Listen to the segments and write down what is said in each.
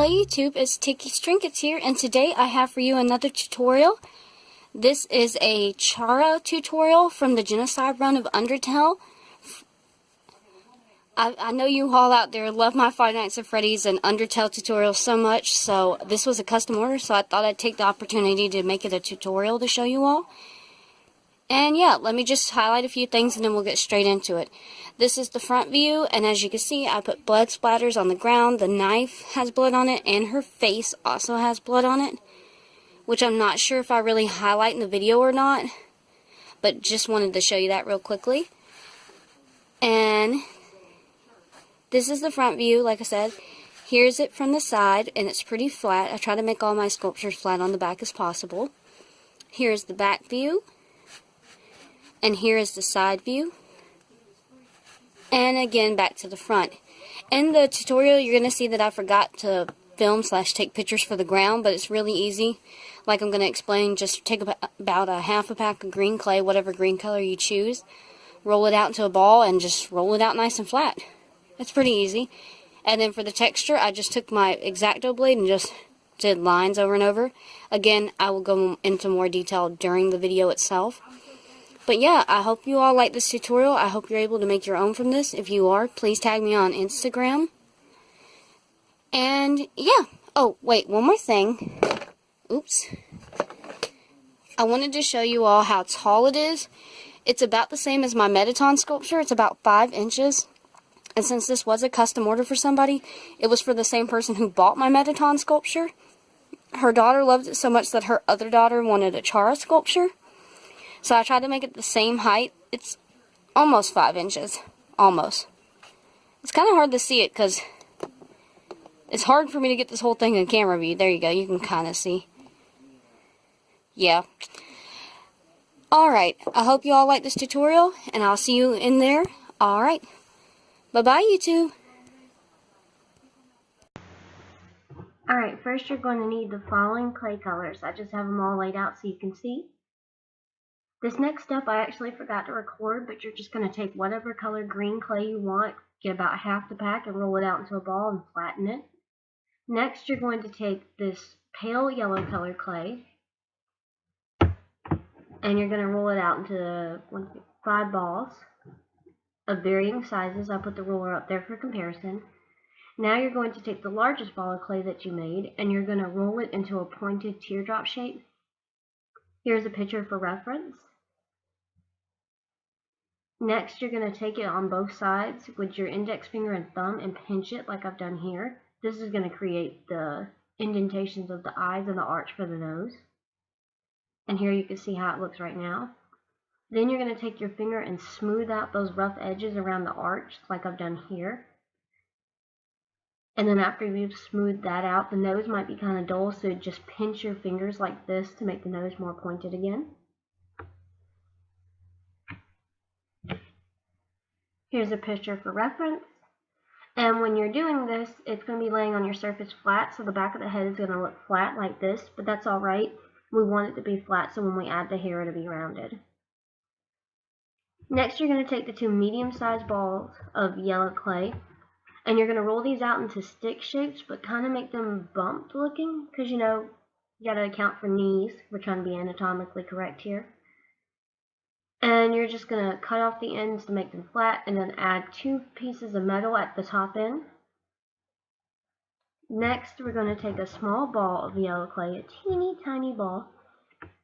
Hello YouTube, it's Tiki's Trinkets here, and today I have for you another tutorial. This is a Chara tutorial from the Genocide run of Undertale. I know you all out there love my Five Nights at Freddy's and Undertale tutorials so much, so this was a custom order, so I thought I'd take the opportunity to make it a tutorial to show you all. And yeah, let me just highlight a few things and then we'll get straight into it. This is the front view, and as you can see, I put blood splatters on the ground. The knife has blood on it, and her face also has blood on it, which I'm not sure if I really highlight in the video or not, but just wanted to show you that real quickly. And this is the front view, like I said. Here's it from the side, and it's pretty flat. I try to make all my sculptures flat on the back as possible. Here's the back view. And here is the side view. And again, back to the front. In the tutorial, you're going to see that I forgot to film / take pictures for the ground, but it's really easy. Like I'm going to explain, just take about a half a pack of green clay, whatever green color you choose. Roll it out into a ball and just roll it out nice and flat. It's pretty easy. And then for the texture, I just took my X-Acto blade and just did lines over and over. Again, I will go into more detail during the video itself. But yeah, I hope you all like this tutorial. I hope you're able to make your own from this. If you are, please tag me on Instagram. And yeah. Oh, wait, one more thing. Oops. I wanted to show you all how tall it is. It's about the same as my Mettaton sculpture. It's about 5 inches. And since this was a custom order for somebody, it was for the same person who bought my Mettaton sculpture. Her daughter loved it so much that her other daughter wanted a Chara sculpture. So I tried to make it the same height. It's almost 5 inches. Almost. It's kind of hard to see it because it's hard for me to get this whole thing in camera view. There you go. You can kind of see. Yeah. Alright. I hope you all like this tutorial, and I'll see you in there. Alright. Bye-bye, YouTube. Alright, first you're going to need the following clay colors. I just have them all laid out so you can see. This next step I actually forgot to record, but you're just going to take whatever color green clay you want, get about half the pack and roll it out into a ball and flatten it. Next you're going to take this pale yellow color clay and you're going to roll it out into 5 balls of varying sizes. I put the ruler up there for comparison. Now you're going to take the largest ball of clay that you made and you're going to roll it into a pointed teardrop shape. Here's a picture for reference. Next, you're going to take it on both sides with your index finger and thumb and pinch it like I've done here. This is going to create the indentations of the eyes and the arch for the nose. And here you can see how it looks right now. Then you're going to take your finger and smooth out those rough edges around the arch like I've done here. And then after you've smoothed that out, the nose might be kind of dull, so just pinch your fingers like this to make the nose more pointed again. Here's a picture for reference. And when you're doing this, it's going to be laying on your surface flat, so the back of the head is going to look flat like this, but that's alright. We want it to be flat, so when we add the hair, it'll be rounded. Next, you're going to take the 2 medium-sized balls of yellow clay, and you're going to roll these out into stick shapes, but kind of make them bumped looking, because you know, you got to account for knees. We're trying to be anatomically correct here. And you're just going to cut off the ends to make them flat and then add 2 pieces of metal at the top end. Next, we're going to take a small ball of yellow clay, a teeny tiny ball,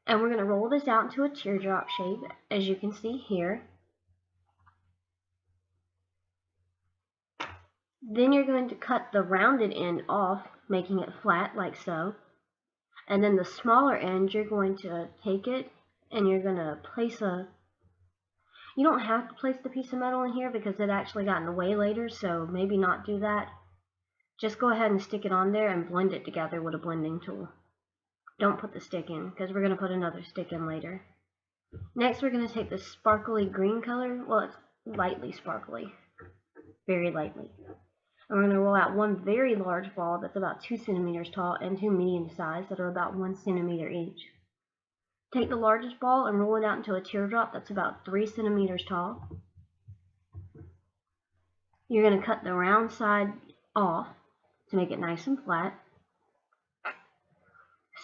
and we're going to roll this out into a teardrop shape, as you can see here. Then you're going to cut the rounded end off, making it flat like so. And then the smaller end, you're going to take it and you're going to place you don't have to place the piece of metal in here because it actually got in the way later, so maybe not do that. Just go ahead and stick it on there and blend it together with a blending tool. Don't put the stick in, because we're going to put another stick in later. Next, we're going to take this sparkly green color. Well, it's lightly sparkly. Very lightly. And we're going to roll out 1 very large ball that's about 2 centimeters tall and 2 medium sized that are about 1 centimeter each. Take the largest ball and roll it out into a teardrop that's about 3 centimeters tall. You're going to cut the round side off to make it nice and flat.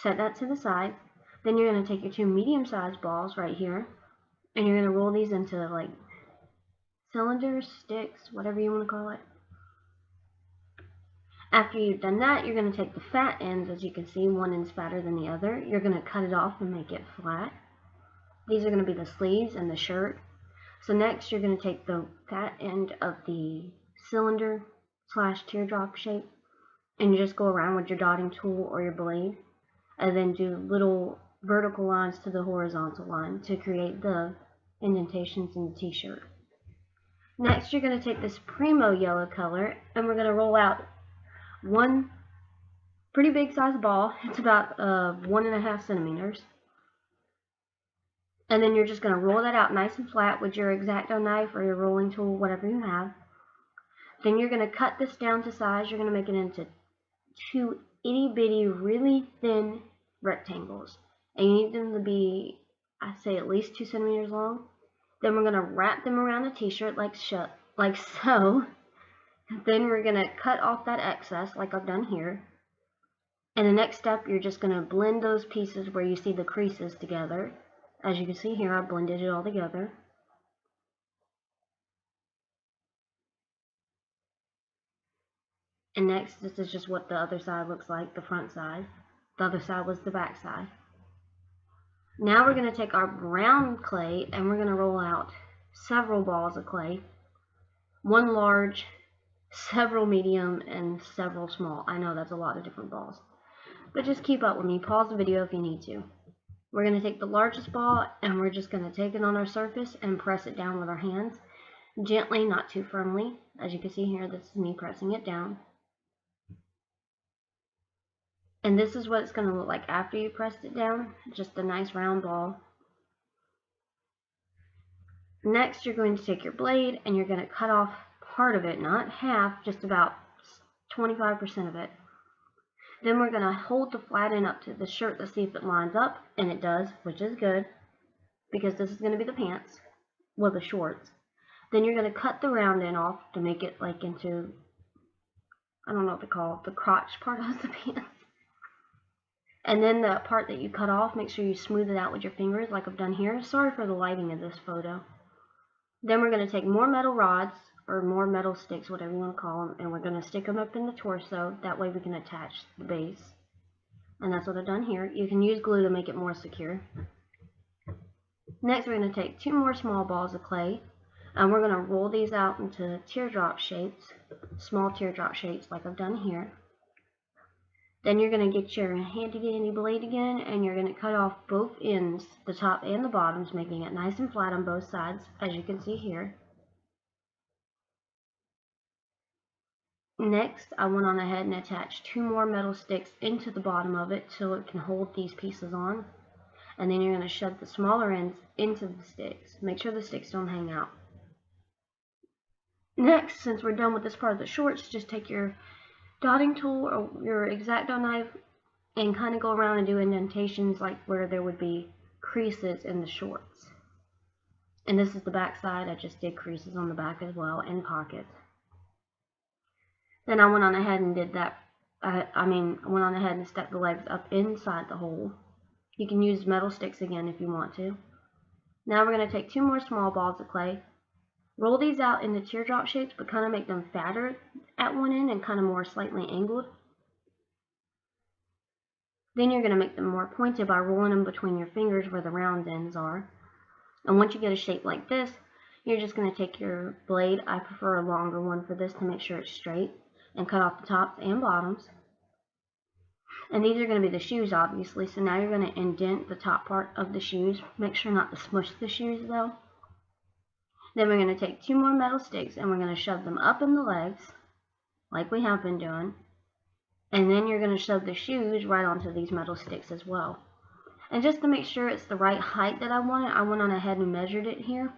Set that to the side. Then you're going to take your two medium-sized balls right here, and you're going to roll these into like cylinders, sticks, whatever you want to call it. After you've done that, you're going to take the fat ends. As you can see, one end's fatter than the other. You're going to cut it off and make it flat. These are going to be the sleeves and the shirt. So next, you're going to take the fat end of the cylinder / teardrop shape, and you just go around with your dotting tool or your blade, and then do little vertical lines to the horizontal line to create the indentations in the t-shirt. Next, you're going to take this Primo yellow color, and we're going to roll out one pretty big size ball. It's about 1.5 centimeters. And then you're just going to roll that out nice and flat with your X-Acto knife or your rolling tool, whatever you have. Then you're going to cut this down to size. You're going to make it into two itty-bitty, really thin rectangles. And you need them to be, I'd say, at least 2 centimeters long. Then we're going to wrap them around the t-shirt like so. Then we're going to cut off that excess like I've done here. And the next step, you're just going to blend those pieces where you see the creases together. As you can see here, I blended it all together. And next, this is just what the other side looks like, the front side. The other side was the back side. Now we're going to take our brown clay and we're going to roll out several balls of clay. One large, several medium, and several small. I know that's a lot of different balls. But just keep up with me. Pause the video if you need to. We're going to take the largest ball and we're just going to take it on our surface and press it down with our hands. Gently, not too firmly. As you can see here, this is me pressing it down. And this is what it's going to look like after you pressed it down. Just a nice round ball. Next, you're going to take your blade and you're going to cut off part of it, not half, just about 25% of it. Then we're going to hold the flat end up to the shirt to see if it lines up, and it does, which is good, because this is going to be the pants, well, the shorts. Then you're going to cut the round end off to make it like into, I don't know what to call it, the crotch part of the pants. And then the part that you cut off, make sure you smooth it out with your fingers like I've done here. Sorry for the lighting of this photo. Then we're going to take more metal rods, or more metal sticks, whatever you want to call them, and we're going to stick them up in the torso. That way we can attach the base. And that's what I've done here. You can use glue to make it more secure. Next, we're going to take 2 more small balls of clay, and we're going to roll these out into teardrop shapes, small teardrop shapes like I've done here. Then you're going to get your handy-dandy blade again, and you're going to cut off both ends, the top and the bottoms, making it nice and flat on both sides, as you can see here. Next, I went on ahead and attached 2 more metal sticks into the bottom of it so it can hold these pieces on. And then you're going to shove the smaller ends into the sticks. Make sure the sticks don't hang out. Next, since we're done with this part of the shorts, just take your dotting tool or your X-Acto knife and kind of go around and do indentations like where there would be creases in the shorts. And this is the back side. I just did creases on the back as well, and pockets. Then I went on ahead and did that. I went on ahead and stuck the legs up inside the hole. You can use metal sticks again if you want to. Now we're going to take 2 more small balls of clay. Roll these out into teardrop shapes, but kind of make them fatter at one end and kind of more slightly angled. Then you're going to make them more pointed by rolling them between your fingers where the round ends are. And once you get a shape like this, you're just going to take your blade. I prefer a longer one for this to make sure it's straight, and cut off the tops and bottoms. And these are going to be the shoes, obviously, so now you're going to indent the top part of the shoes. Make sure not to smush the shoes though. Then we're going to take 2 more metal sticks and we're going to shove them up in the legs like we have been doing, and then you're going to shove the shoes right onto these metal sticks as well. And just to make sure it's the right height that I wanted, I went on ahead and measured it here,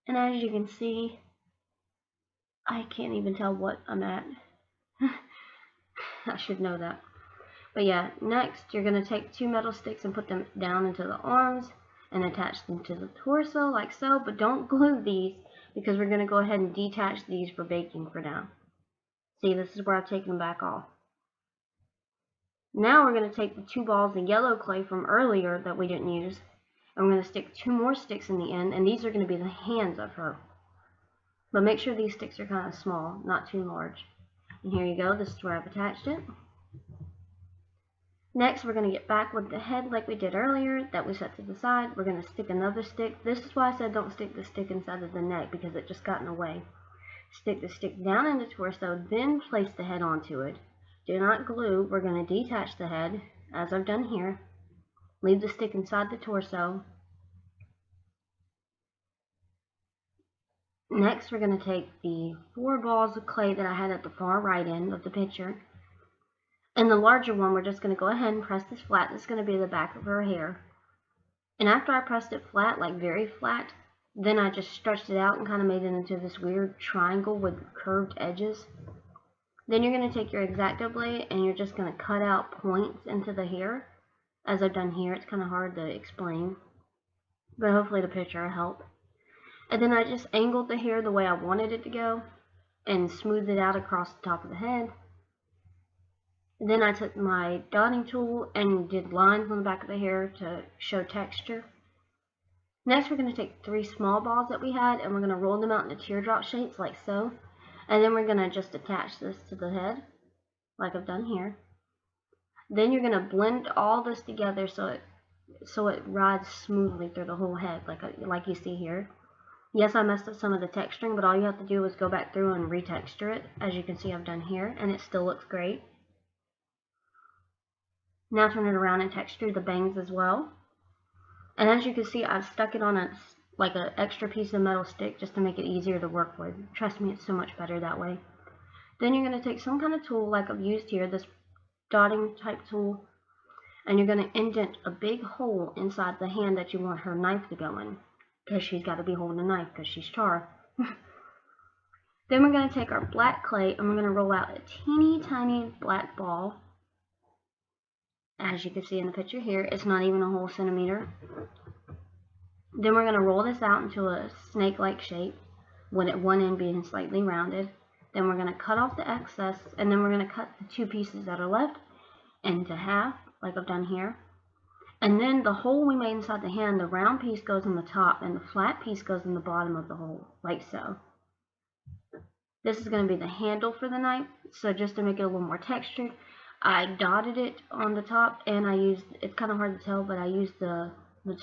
and as you can see, I can't even tell what I'm at. I should know that. But yeah, next you're going to take 2 metal sticks and put them down into the arms and attach them to the torso like so, but don't glue these because we're going to go ahead and detach these for baking for now. See, this is where I've taken them back off. Now we're going to take the 2 balls of yellow clay from earlier that we didn't use, and we're going to stick 2 more sticks in the end, and these are going to be the hands of her. But make sure these sticks are kind of small, not too large. And here you go, this is where I've attached it. Next, we're going to get back with the head like we did earlier that we set to the side. We're going to stick another stick. This is why I said don't stick the stick inside of the neck, because it just got in the way. Stick the stick down in the torso, then place the head onto it. Do not glue. We're going to detach the head, as I've done here. Leave the stick inside the torso. Next, we're going to take the 4 balls of clay that I had at the far right end of the picture. And the larger one, we're just going to go ahead and press this flat. This is going to be the back of her hair. And after I pressed it flat, like very flat, then I just stretched it out and kind of made it into this weird triangle with curved edges. Then you're going to take your X-Acto blade and you're just going to cut out points into the hair, as I've done here. It's kind of hard to explain, but hopefully the picture will help. And then I just angled the hair the way I wanted it to go and smoothed it out across the top of the head. Then I took my dotting tool and did lines on the back of the hair to show texture. Next, we're going to take 3 small balls that we had and we're going to roll them out into teardrop shapes like so. And then we're going to just attach this to the head like I've done here. Then you're going to blend all this together so it rides smoothly through the whole head like you see here. Yes, I messed up some of the texturing, but all you have to do is go back through and retexture it, as you can see I've done here, and it still looks great. Now turn it around and texture the bangs as well. And as you can see, I've stuck it on an extra piece of metal stick just to make it easier to work with. Trust me, it's so much better that way. Then you're going to take some kind of tool like I've used here, this dotting type tool, and you're going to indent a big hole inside the hand that you want her knife to go in, because she's got to be holding a knife because she's Chara. Then we're going to take our black clay and we're going to roll out a teeny tiny black ball. As you can see in the picture here, it's not even a whole centimeter. Then we're going to roll this out into a snake-like shape, with one end being slightly rounded. Then we're going to cut off the excess, and then we're going to cut the 2 pieces that are left into half, like I've done here. And then the hole we made inside the hand, the round piece goes in the top, and the flat piece goes in the bottom of the hole, like so. This is going to be the handle for the knife, so just to make it a little more textured, I dotted it on the top, and I used, it's kind of hard to tell, but I used the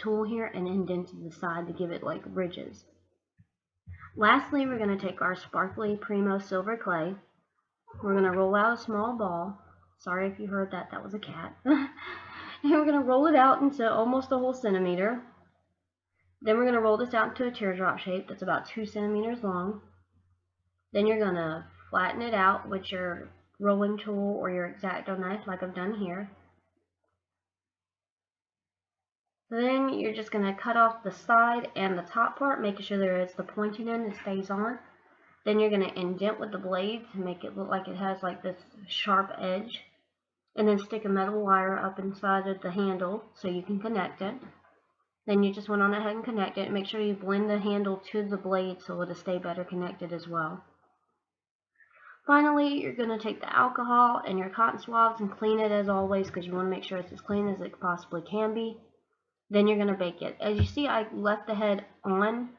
tool here and indented the side to give it like ridges. Lastly, we're going to take our sparkly Primo silver clay. We're going to roll out a small ball. Sorry if you heard that, that was a cat. And we're going to roll it out into almost a whole centimeter. Then we're going to roll this out into a teardrop shape that's about 2 centimeters long. Then you're going to flatten it out with your rolling tool or your X-Acto knife like I've done here. Then you're just going to cut off the side and the top part, making sure there is the pointed end that stays on. Then you're going to indent with the blade to make it look like it has like this sharp edge. And then stick a metal wire up inside of the handle so you can connect it. Then you just went on ahead and connect it. Make sure you blend the handle to the blade so it'll stay better connected as well. Finally, you're going to take the alcohol and your cotton swabs and clean it as always, because you want to make sure it's as clean as it possibly can be. Then you're going to bake it. As you see, I left the head on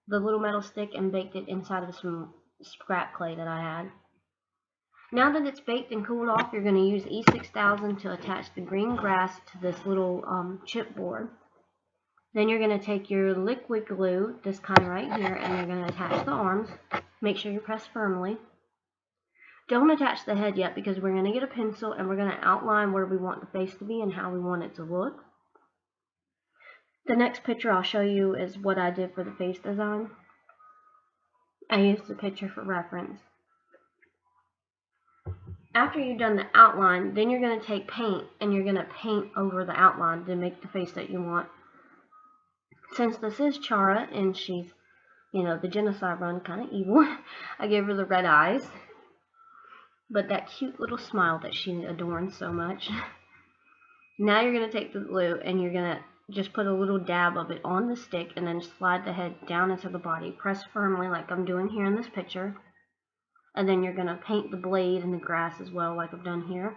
the little metal stick and baked it inside of some scrap clay that I had. Now that it's baked and cooled off, you're going to use E6000 to attach the green grass to this little chipboard. Then you're going to take your liquid glue, this kind right here, and you're going to attach the arms. Make sure you press firmly. Don't attach the head yet, because we're going to get a pencil and we're going to outline where we want the face to be and how we want it to look. The next picture I'll show you is what I did for the face design. I used the picture for reference. After you've done the outline, then you're going to take paint and you're going to paint over the outline to make the face that you want. Since this is Chara and she's, you know, the genocide run, kind of evil, I gave her the red eyes. But that cute little smile that she adorns so much. Now you're going to take the glue and you're going to just put a little dab of it on the stick and then slide the head down into the body. Press firmly like I'm doing here in this picture. And then you're going to paint the blade and the grass as well like I've done here.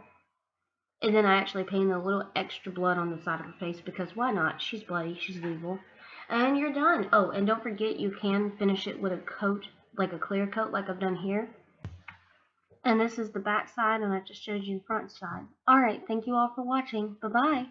And then I actually painted a little extra blood on the side of her face because why not? She's bloody, she's evil. And you're done. Oh, and don't forget you can finish it with a coat, like a clear coat like I've done here. And this is the back side, and I just showed you the front side. Alright, thank you all for watching. Bye-bye.